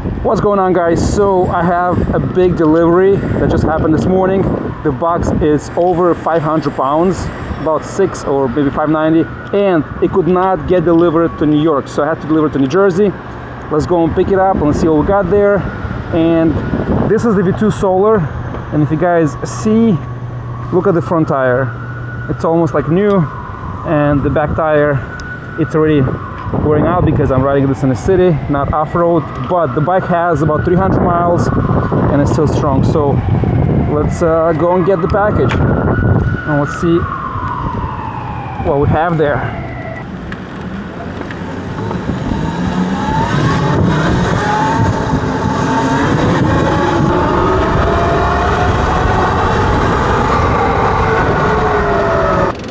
What's going on, guys? So I have a big delivery that just happened this morning. The box is over 500 pounds, about 6 or maybe 590, and it could not get delivered to New York, so I had to deliver it to New Jersey. Let's go and pick it up and let's see what we got there. And this is the V2 Solar, and if you guys see, look at the front tire. It's almost like new, and the back tire, it's already wearing out because I'm riding this in the city, not off-road, but the bike has about 300 miles and it's still strong. So let's go and get the package and let's see what we have there.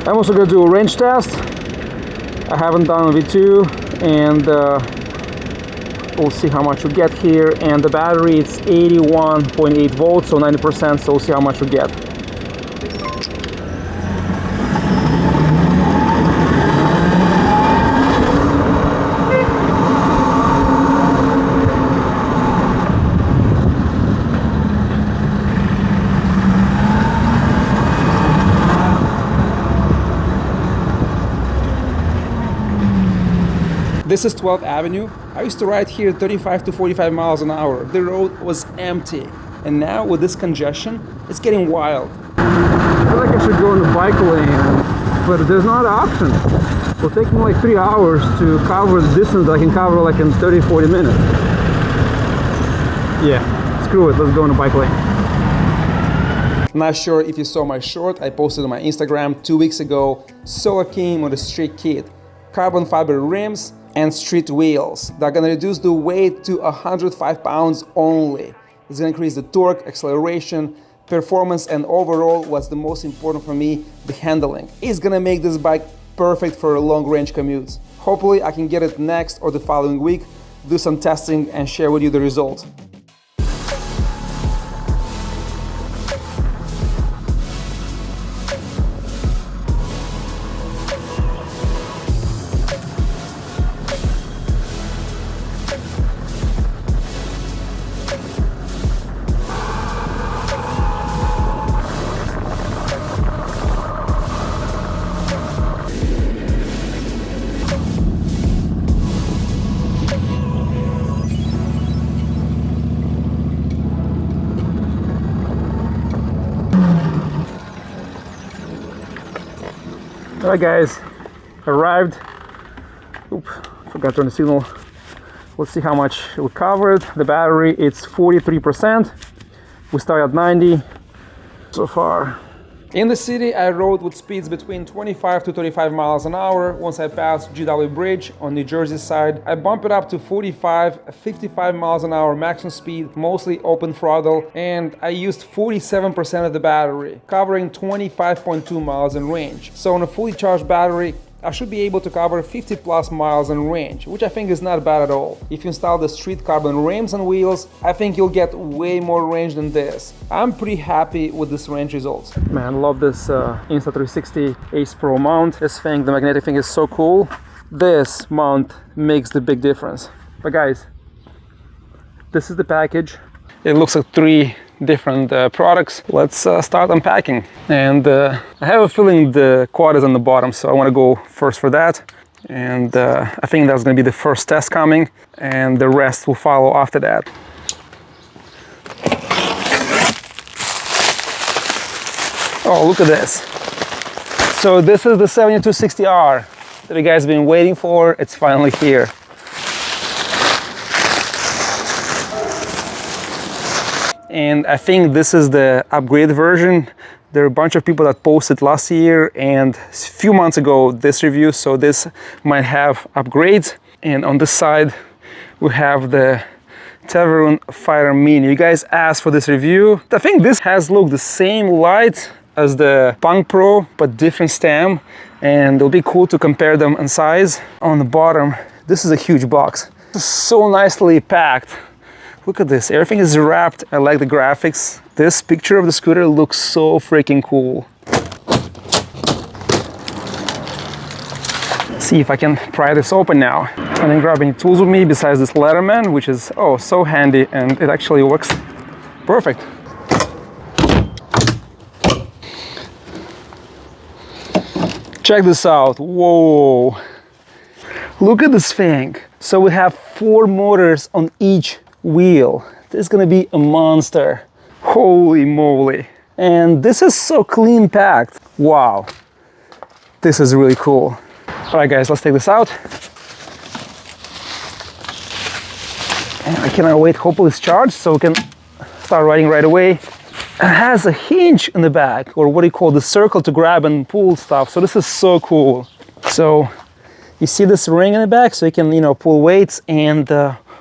I'm also going to do a range test. I haven't done a V2, and we'll see how much we get here. And the battery, it's 81.8 volts, so 90%, so we'll see how much we get. This is 12th Avenue. I used to ride here 35 to 45 miles an hour. The road was empty. And now with this congestion, it's getting wild. I feel like I should go in the bike lane, but there's not an option. It'll take me like 3 hours to cover the distance that I can cover like in 30, 40 minutes. Yeah, screw it, let's go in the bike lane. Not sure if you saw my short I posted on my Instagram 2 weeks ago. Solar came with a street kit, carbon fiber rims, and street wheels. They're gonna reduce the weight to 105 pounds only. It's gonna increase the torque, acceleration, performance, and overall, what's the most important for me, the handling. It's gonna make this bike perfect for long range commutes. Hopefully I can get it next or the following week, do some testing and share with you the results. Alright guys, arrived. Oop, forgot to turn the signal. Let's see how much we covered. The battery, it's 43%. We start at 90 so far. In the city, I rode with speeds between 25 to 35 miles an hour. Once I passed GW Bridge on New Jersey side, I bumped it up to 45, 55 miles an hour maximum speed, mostly open throttle, and I used 47% of the battery, covering 25.2 miles in range. So on a fully charged battery, I should be able to cover 50 plus miles in range, which I think is not bad at all. If you install the street carbon rims and wheels, I think you'll get way more range than this. I'm pretty happy with this range results. Man, I love this Insta360 Ace Pro mount. This thing, the magnetic thing is so cool. This mount makes the big difference. But guys, this is the package. It looks like 3 different products. Let's start unpacking. And I have a feeling the quad is on the bottom, so I want to go first for that. And I think that's going to be the first test coming, and the rest will follow after that. Oh, look at this. So this is the 7260R that you guys have been waiting for. It's finally here. And I think this is the upgrade version. There are a bunch of people that posted last year and a few months ago this review, so this might have upgrades. And on this side, we have the Teverun Fighter Mini. You guys asked for this review. I think this has looked the same light as the Punk Pro, but different stem. And it'll be cool to compare them in size. On the bottom, this is a huge box. So nicely packed. Look at this, everything is wrapped. I like the graphics. This picture of the scooter looks so freaking cool. see if I can pry this open now. I didn't grab any tools with me besides this Letterman, which is oh so handy, and it actually works perfect. Check this out. Whoa, look at this thing. So we have 4 motors on each wheel. This is gonna be a monster. Holy moly. And this is so clean packed. Wow, this is really cool. All right guys, let's take this out. And I cannot wait, hopefully it's charged so we can start riding right away. It has a hinge in the back, or what do you call the circle to grab and pull stuff. So this is so cool. So you see this ring in the back, so you can, you know, pull weights. And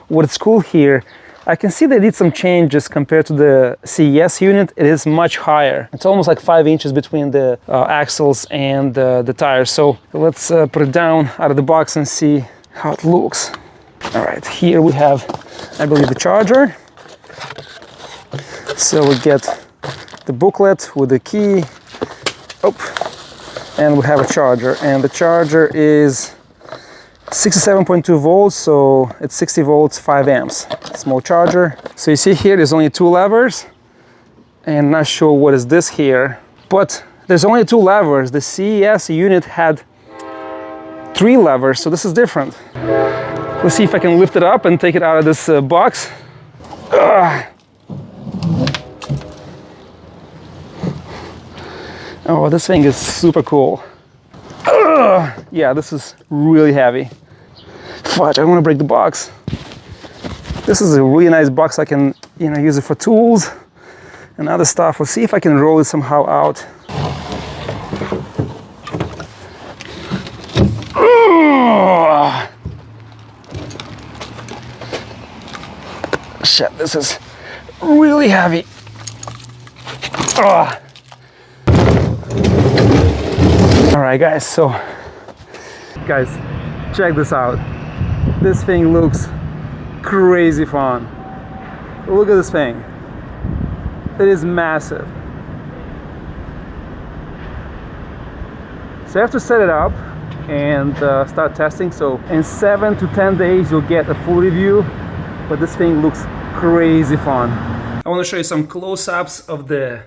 what's cool here, I can see they did some changes compared to the CES unit. It is much higher. It's almost like 5 inches between the axles and the tires. So let's put it down out of the box and see how it looks. All right, here we have, I believe, the charger. So we get the booklet with the key. Oh, and we have a charger. And the charger is 67.2 volts, so it's 60 volts, 5 amps. Small charger. So you see here, there's only 2 levers. And not sure what is this here. But there's only 2 levers. The CES unit had 3 levers, so this is different. Let's see if I can lift it up and take it out of this box. Oh, this thing is super cool. Yeah, this is really heavy. Fudge, I want to break the box. This is a really nice box. I can, you know, use it for tools and other stuff. Let's see if I can roll it somehow out. Shit, this is really heavy. All right, guys, so guys, check this out. This thing looks crazy fun. Look at this thing. It is massive. So I have to set it up and start testing. So in 7 to 10 days, you'll get a full review, but this thing looks crazy fun. I want to show you some close-ups of the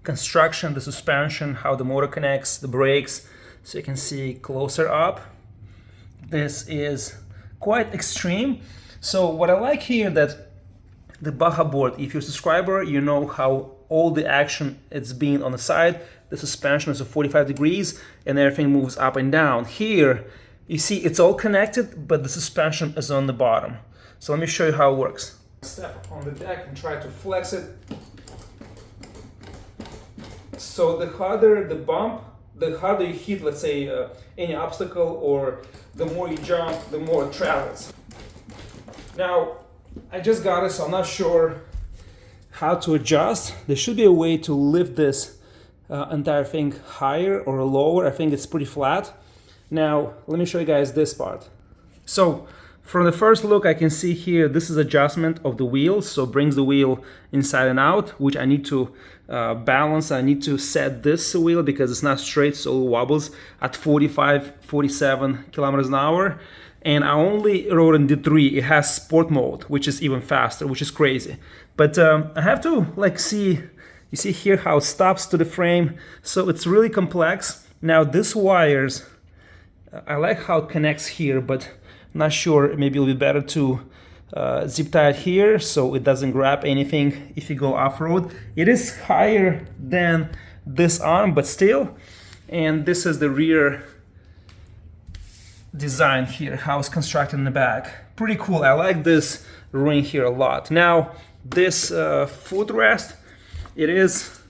construction, the suspension, how the motor connects, the brakes, so you can see closer up. This is quite extreme. So what I like here, that the Baja board, if you're a subscriber, you know how all the action it's been on the side. The suspension is at 45 degrees and everything moves up and down. Here, you see it's all connected, but the suspension is on the bottom. So let me show you how it works. Step on the deck and try to flex it. So the harder the bump, the harder you hit, let's say, any obstacle, or the more you jump, the more it travels. Now, I just got it, so I'm not sure how to adjust. There should be a way to lift this entire thing higher or lower. I think it's pretty flat. Now, let me show you guys this part. So, from the first look, I can see here, this is adjustment of the wheels, so brings the wheel inside and out, which I need to balance. I need to set this wheel because it's not straight, so it wobbles at 45, 47 kilometers an hour. And I only rode in D3. It has sport mode, which is even faster, which is crazy. But I have to see, you see here how it stops to the frame. So it's really complex. Now this wires, I like how it connects here, but not sure, maybe it'll be better to zip tie it here so it doesn't grab anything if you go off-road. It is higher than this arm, but still. And this is the rear design here, how it's constructed in the back. Pretty cool. I like this ring here a lot. Now this footrest, it is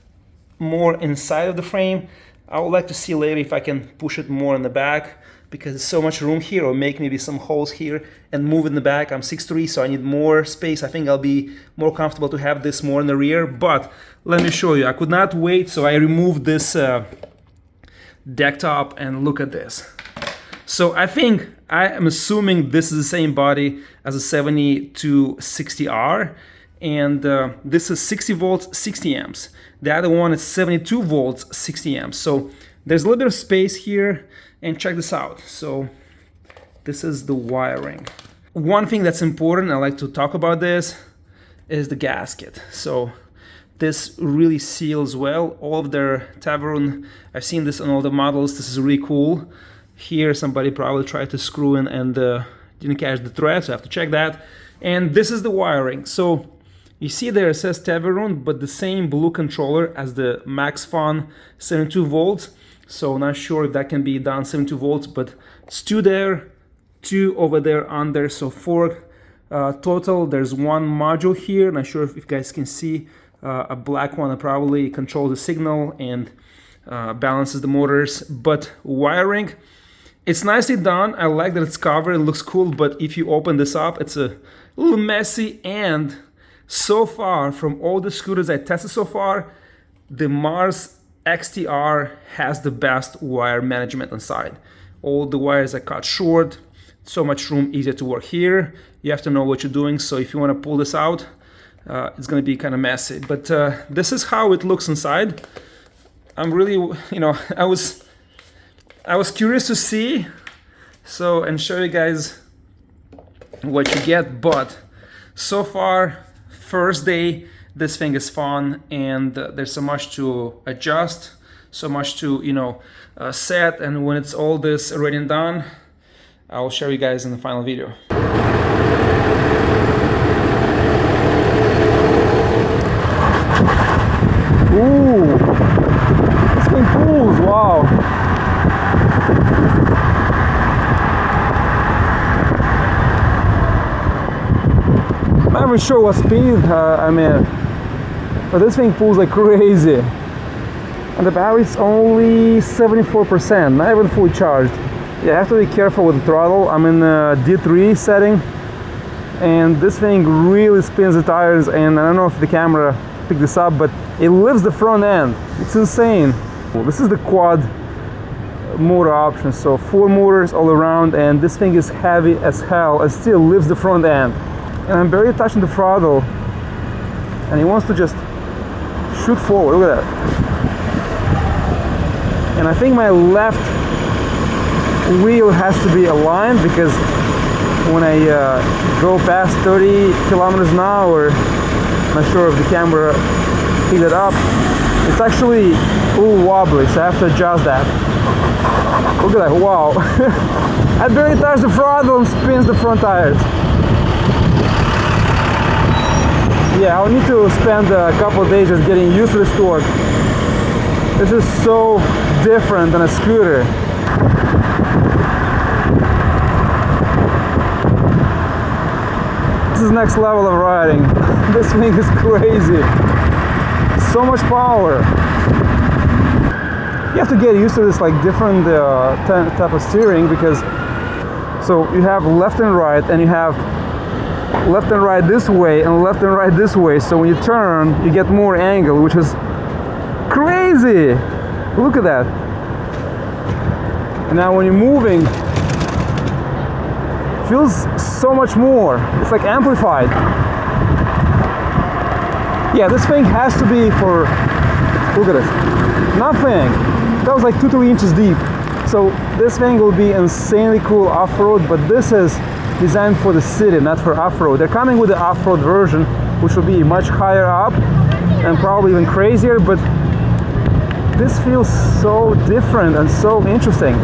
more inside of the frame. I would like to see later if I can push it more in the back, because there's so much room here, or make maybe some holes here and move in the back. I'm 6'3", so I need more space. I think I'll be more comfortable to have this more in the rear, but let me show you. I could not wait, so I removed this deck top, and look at this. So I am assuming this is the same body as a 7260R, and this is 60 volts, 60 amps. The other one is 72 volts, 60 amps. So there's a little bit of space here, and check this out. So this is the wiring. One thing that's important, I like to talk about this, is the gasket. So this really seals well. All of their Teverun, I've seen this on all the models, this is really cool. Here somebody probably tried to screw in and didn't catch the thread, so I have to check that. And this is the wiring. So you see there it says Teverun, but the same blue controller as the MaxFun 72 volts. So not sure if that can be done 72 volts, but it's 2 there, 2 over there on there, so 4 total. There's 1 module here. Not sure if you guys can see a black one that probably controls the signal and balances the motors. But wiring, it's nicely done. I like that it's covered, it looks cool, but if you open this up, it's a little messy. And so far, from all the scooters I tested so far, the Mars XTR has the best wire management inside. All the wires are cut short, so much room, easier to work here. You have to know what you're doing, so if you want to pull this out, it's going to be kind of messy. But this is how it looks inside. I'm really, I was curious to see, and show you guys what you get. But so far, first day, this thing is fun, and there's so much to adjust, so much to set. And when it's all this ready and done, I'll show you guys in the final video. Ooh, this thing pulls, wow. I'm not even sure what speed I'm in, but this thing pulls like crazy. And the battery's only 74%, not even fully charged. Yeah, I have to be careful with the throttle. I'm in D3 setting, and this thing really spins the tires, and I don't know if the camera picked this up, but it lifts the front end. It's insane. This is the quad motor option, so 4 motors all around, and this thing is heavy as hell and still lifts the front end. And I'm barely touching the throttle, and it wants to just shoot forward. Look at that. And I think my left wheel has to be aligned, because when I go past 30 kilometers an hour, I'm not sure if the camera picked it up, it's actually a little wobbly, so I have to adjust that. Look at that, wow. I barely touch the throttle and spins the front tires. Yeah, I'll need to spend a couple of days just getting used to this torque. This is so different than a scooter. This is next level of riding. This thing is crazy. So much power. You have to get used to this like different type of steering, because so you have left and right, and you have left and right this way and left and right this way. So when you turn, you get more angle, which is crazy. Look at that. And now when you're moving, it feels so much more. It's like amplified. Yeah, this thing has to be for, look at this, nothing. That was like 2-3 inches deep. So this thing will be insanely cool off-road, but this is designed for the city, not for off-road. They're coming with the off-road version, which will be much higher up and probably even crazier, but this feels so different and so interesting.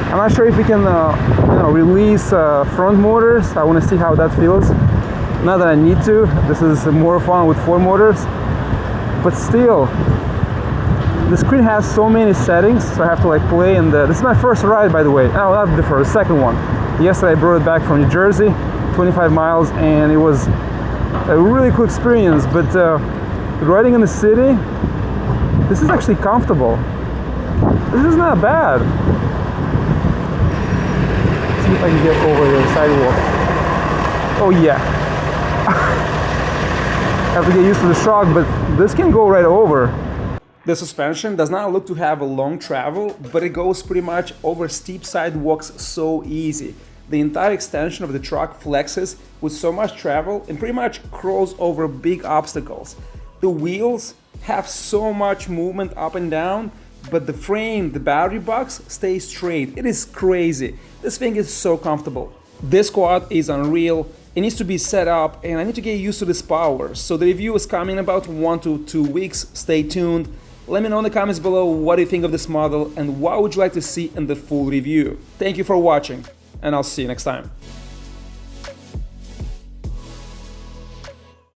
I'm not sure if we can release front motors. I want to see how that feels. Not that I need to. This is more fun with 4 motors. But still, the screen has so many settings, so I have to like play. And this is my first ride, by the way. Oh, not the first, second one. Yesterday I brought it back from New Jersey, 25 miles, and it was a really cool experience. But riding in the city, this is actually comfortable. This is not bad. See if I can get over the sidewalk. Oh yeah. I have to get used to the shock, but this can go right over. The suspension does not look to have a long travel, but it goes pretty much over steep sidewalks so easy. The entire extension of the truck flexes with so much travel and pretty much crawls over big obstacles. The wheels have so much movement up and down, but the frame, the battery box stays straight. It is crazy. This thing is so comfortable. This quad is unreal. It needs to be set up and I need to get used to this power. So the review is coming in about 1 to 2 weeks. Stay tuned. Let me know in the comments below what you think of this model and what would you like to see in the full review. Thank you for watching and I'll see you next time.